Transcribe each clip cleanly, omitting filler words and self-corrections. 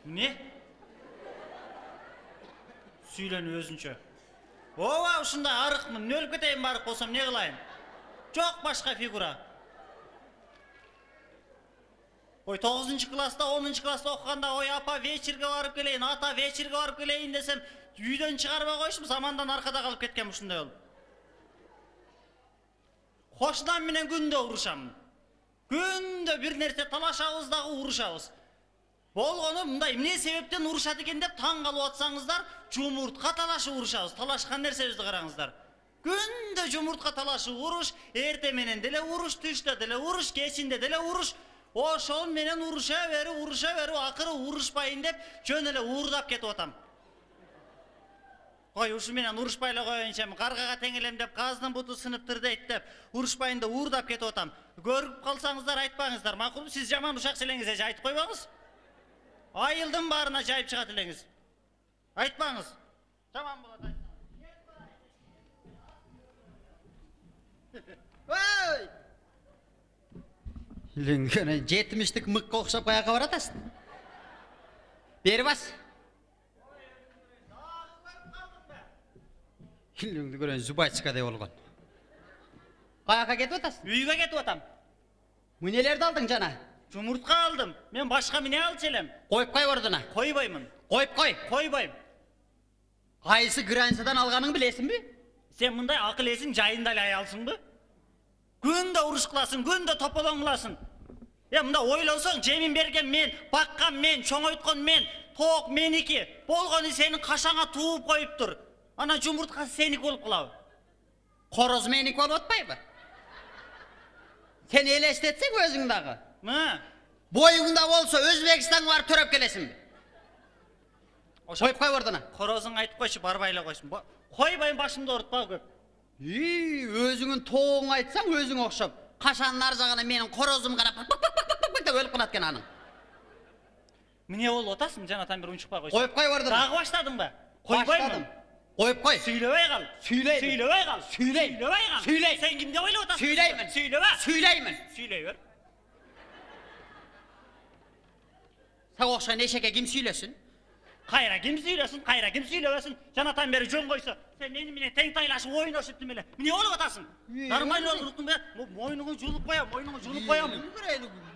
Ne? Süyleni özünçe. Ova uşunda arıkmın, nölüp keteyim barık olsam ne kılayım? Çok başka figura. Oy 9. klasta, 10. klasta okuganda oy apa вечерге barıp geleyin, ata вечерге barıp geleyin desem үйдөн çıkarma koyuşum, zamandan arkada kalıp ketken uşunday olup. Hoşdan menen günde uruşam. Günde bir nerse talaşabız dagı uruşabız. Болгону мындай эмне себептен урушат экен деп таң калып атсаңыздар, жумуртка талашы урушабыз. Талашкан нерсебизди караңыздар. Күндө жумуртка талашы уруш, эрте менен деле уруш, түштө деле уруш, кечинде деле уруш. Ошол менен уруша берип, акыры урушпайын деп жөн эле уурдап кетип атам. Кой ушу менен урушпай эле коеюнча, каргага теңелем деп каздын буту сыныптыр дейт деп, урушпайын да уурдап кетип атам. Көрүп калсаңыздар айтпаңыздар. Макулбу, сиз жаман ушак элеңиз эже айтып койбоңуз. Айылдың барына жайып шығат елеңіз. Айтпаңыз. Жаман болады айтпаңыз. Ленгені жетіміштік мұққа оқшап қаяға баратасың. Бері бас. Ленді көрен зубайчықадай олған. Қаяға кетіп отасың? Үйге кетіп отам. Мүнелерді алдың жана? Жумуртка алдым. Мен башка міне алчу элем. Коюп кой ордуна. Койбоймун. Коюп кой. Койбойм. Кайсы границадан алганыңды билесиңби? Сен мындай акыл эсиң жайында эле аялсыңбы? Күндө уруш кыласың, күндө тополоң кыласың. Мында ойлосоң, жемин берген мен, баккан мен, чоңойткон мен, тоок меники. Болгону сенин кашаңа тууп коюптур. Ана жумурткасы сеники болуп калабы? Короз меники болуп атпайбы? Сен элестетсең өзүң дагы. Бойуңда болса Өзбекстанга барып төрөп келесиңби? Коюп кой ордуна. Корозуң айтып койчу, барбай эле койсун. Койбойм, башымды оорутпа көп. Өзүңүн тоогуң айтсаң өзүң окшоп. Кашанын ар жагына менин корозум карап деп өлүп калат экен анын. Эмне болуп атасың? Жанатан бир унчукпай койсун. Коюп кой ордуна. Дагы баштадыңбы? Койбоймун. Коюп кой. Сүйлөбөй кал. Сүйлөбөй кал. Сүйлөбөй кал. Сен кимди ойлоп атасың? Сүйлөймүн. Сүйлөбө. Сүйлөймүн. Сүйлөй бер. Сага окшогон эшекке ким сүйлөсүн? Кайра ким сүйлөсүн, кайра ким сүйлөбөсүн? Жанатан бери жөн койсо, сен мени менен тең тайлашып ойношуп эле. Эмне болуп атасың? Нормально болуптун бе? Мойнуңу жулуп коям,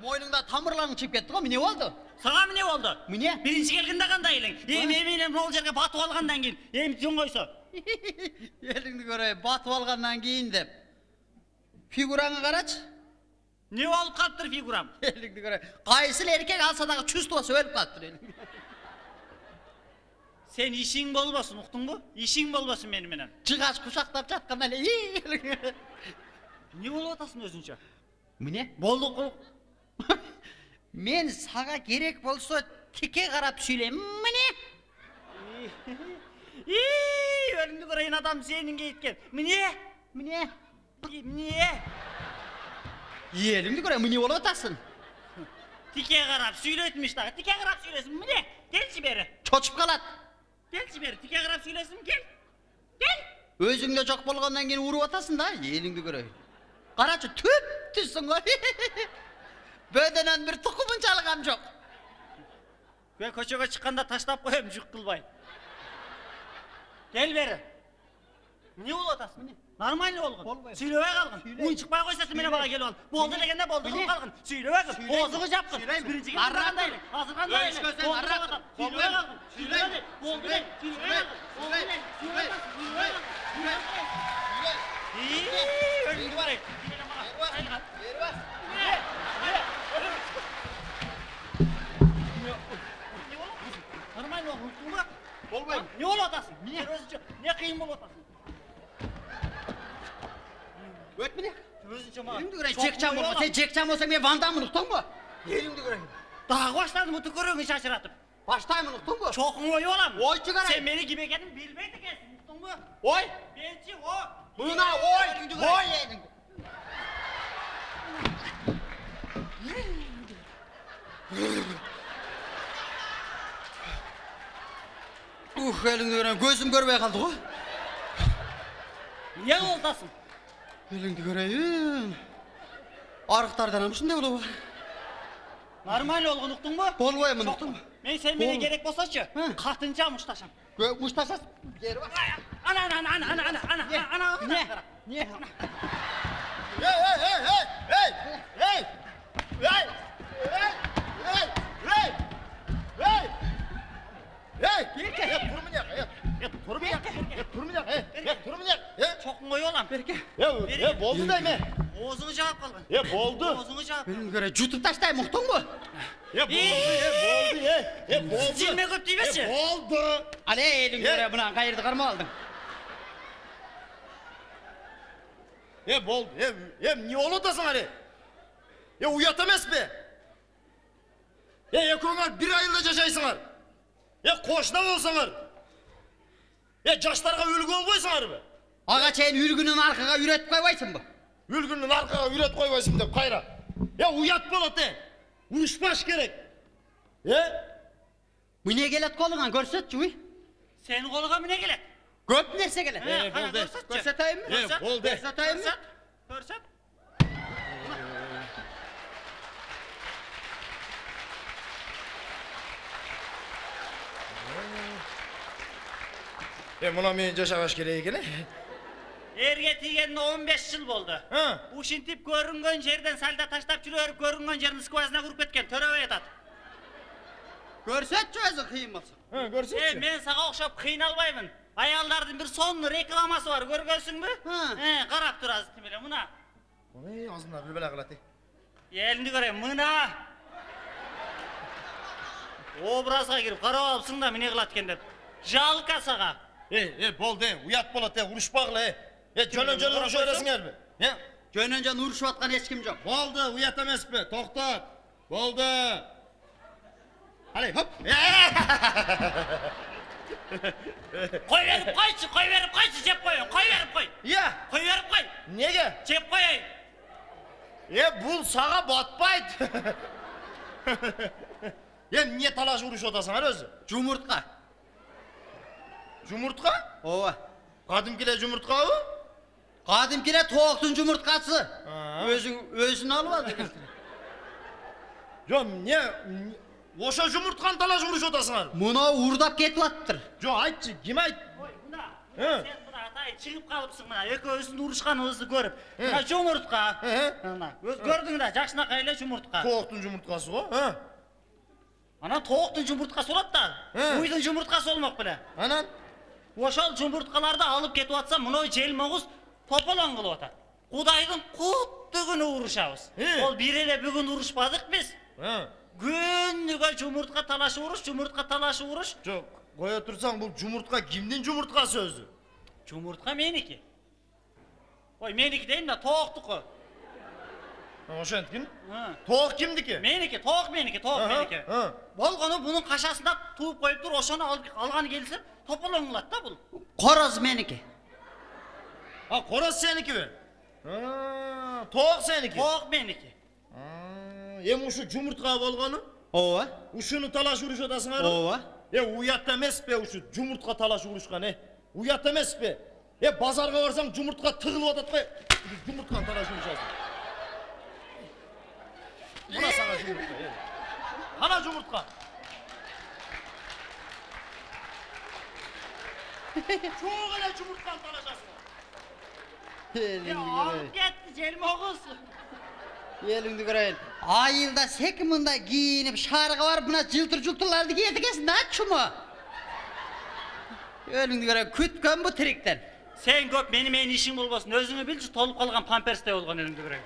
Мойнуңда тамырларың чыгып кетти го, эмне болду? Сага эмне болду? Эмне? Биринчи келгенде кандай элең? Эми менен могул жерге батып алгандан кийин, эми жөн койсо. Элиңди көрөй, батып алгандан кийин деп. Фигураңы карачы. Не болуп калыптыр фигурам? Элиңди көрөй. Кайсыл эркек алса дагы чувствосу өлүп калыптыр элиң. Sen işin bolmasın, uktun bu? İşin bolmasın benim menen. Çıgaç kuşaktap çatkanda ele. Ne bolup atasın özünçe? Mine? Bolduk kul. Men saga gerek bolsa tike karap süyleyim. Mine? Ölümdü göreyim adam senin geyitken. Mine? Mine? Mine? Elimdi göreyim, mine bolup atasın. Tike karap süyleytmiş daha. Tike karap söylesin. Mine? Gelçi beri. Çoçup kalat. Gelçi beri. Tike karap söylesin. Gel. Gel. Özüңde çok bolgandan keyin urup atasın da, elingdi göreyim. Karaçı tüp tüssün go. Bödenen bir tukumun çalgam çok. Ben koçoga çıkkanda taşlap koyayım jük kılbay. Gel beri. Ne olup atasın? Normal olgun. Süylöbey kalgın. Un çıkmaya koysasın mene bağa gelip al. Boldu degende boldu kılıp kalgın. Süylöbey kalgın. Oğuzunu japkın. Birinci gelip kalgandayım. Hazırgandayım. Boldu da kalgın. Süylöbey kalgın. Süylöbey. Boldu de. Süylöbey kalgın. Boldu de. Süylöbey kalgın. Süylöbey kalgın. Ölümdü var ya. Beri bas. Normal olgun. Unuttun mu? Olmayın. Ne olup atasın? Ne kıyım olup atasın? Ötmene. Özünçe mağa. Elimdi göreyim, çekçam olma. Sen çekçam olsan ben vandamın uktun mu? Elimdi göreyim. Daha başladın mı tükürüğünü şaşıratıp? Baştayımın uktun mu? Çok mu oyu olam? Oy çıkarayım. Sen beni gibi gelin bilmeydi gelsin uktun mu? Oy. Bençi o. Buna oy. Oy elimdi. Elimdi göreyim, gözüm görmeye kaldı o. Niye oldasın? Elingdi göreyim. Arıqtardan amışın ne olu? Нормально болгон уктуңбу? Болбоймун уктуңбу? Мен сен менен Бол- керек болсочу, Hı. катынча мушташам. Мушташас. Жери бар. Ana. Не? Не? Чокун коюп алам. Берке. Болды дейме? Оозуңу жаап калган. Болды. Оозуңу жаап. Мен көре жутуп таштайм уктуңбу? Болды. Жилме көп тийбеши. Болды. Але элиң көре мына кайерди кармап алдың? Болды. Не болуп атасың аре? Уят эмес бе? Экөөңөр бир айылда жашайсыңар. Кошуна болсоңор. Жаштарга үлгү болбойсуңарбы? Ага чейин үлгүнүн аркага үйрөтүп койбойсуңбу? Үлгүнүн аркага үйрөтүп койбойсуң деп кайра. Уят болот урушпаш керек. Міне келет колуңан көрсөтчү уй. Сенин колуңа эмне келет? Көп нерсе келет. Болды. Көрсөтөйүнбү? Болды. Көрсөтөйүнбү? Көрсөт. Мына мен жашабаш керек экен. Эрге тийгенине 15 жыл болду. Ушинтип көрүнгөн жерден салда таштап жүрө берип көрүнгөн жердин сквозына куруп кеткен. Төрөбөй атат. Көрсөтчү өзү кыйын болсо. Көрсөтчү. Мен сага окшоп кыйналбаймын. Аялдардын бир сонун рекламасы бар, көргөнсүңбү? Карап турасыз тим эле мына. Азында бир бала кылат. Элинди көрөйм, мына. Образга кирип карап алыпсың да эмне кылат экен деп. Жалко сага. Болды, уят болот, урушпагыла. Жөнөн уруша бересиңерби? Жөнөн жөн урушуп аткан эч ким жок. Болды, уят эмеспи? Токтот. Болды. Алей, хоп. Кой берип койчу, жеп коюн. Кой берип кой. Кой берип кой. Неге? Жеп коюйн. Бул сага батпайт. Эмне талаш урушуп атасыңар өзү? Жумуртка. Жумуртка? Ооба. Кадимкиле жумурткабы? Кадимкиле тооктун жумурткасы. Өзүн алып алды. Жок, эмне? Ошо жумуртканы талаш урушуп атасыңар? Муну урдап кетип атыптыр. Жок, айтчы, ким айт? Ой, мына. Сен мына атай чыгып калыпсың мына. Экөөбүздүн урушканыбызды көрүп. Мына жумуртка. Мына, өз көрдүң да, жакшынакай эле жумуртка. Тооктун жумурткасы го, Анан тооктун жумурткасы болот да. Уйдун жумурткасы болмок беле. Анан? Ошол жумурткаларды алып кетип атса, мына желмогуз тополоң кылып атат. Кудайдын куттуу күнү урушабыз. Ол бир эле бүгүн урушпадык биз. Күнүгө жумуртка талашы уруш. Жок, кое турсаң, бул жумуртка кимдин жумурткасы өзү? Жумуртка меники. Ой, меники дейм да, тооктуку. Ошенткин? Тоок кимдики? Меники. Болгону бунун кашасында тууп коюптур, ошону алганы келсе, тополоң кылат да бул. Короз меники. Короз сеникиби? Тоок сеники? Тоок меники. Эми ушу жумуртка болгону? Ооба. Ушуну талаш урушуп атасыңар? Ооба. Уят эмеспи ушу жумуртка талаш урушкан, Уят эмеспи? Базарга барсаң жумуртка тыгылып атат го. Жумуртканы талаш урушасың. Мына сага жумуртка. Кана жумуртка. Чоң эле жумуртканы талашасың. Алып кетти желмогуз. Еліңді көрейін. Айылда секімында киініп шарыға барып мына жылтыр-жылтырларды киеді екенсің да, чума. Еліңді көрейін, күткен бұл тіріктен. Сен көп менің ишің болбосын, өзүңө билчи, толуп калган памперсте болгон элиңди көрөйүн.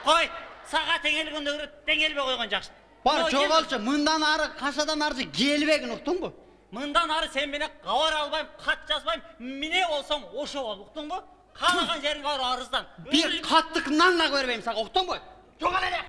Кой, сага теңелгөндө теңелбей койгон жакшы. Бар, жоголчу, мындан ары, кашадан ары келбегин, уктуңбу? Мындан ары сен менен кабар албайм, кат жазбайм, эмне болсоң ошо бол, уктуңбу? Каалаган жериңе бар арыздан. Bir kattık nanla görmeyim sana, uktun mu? Çok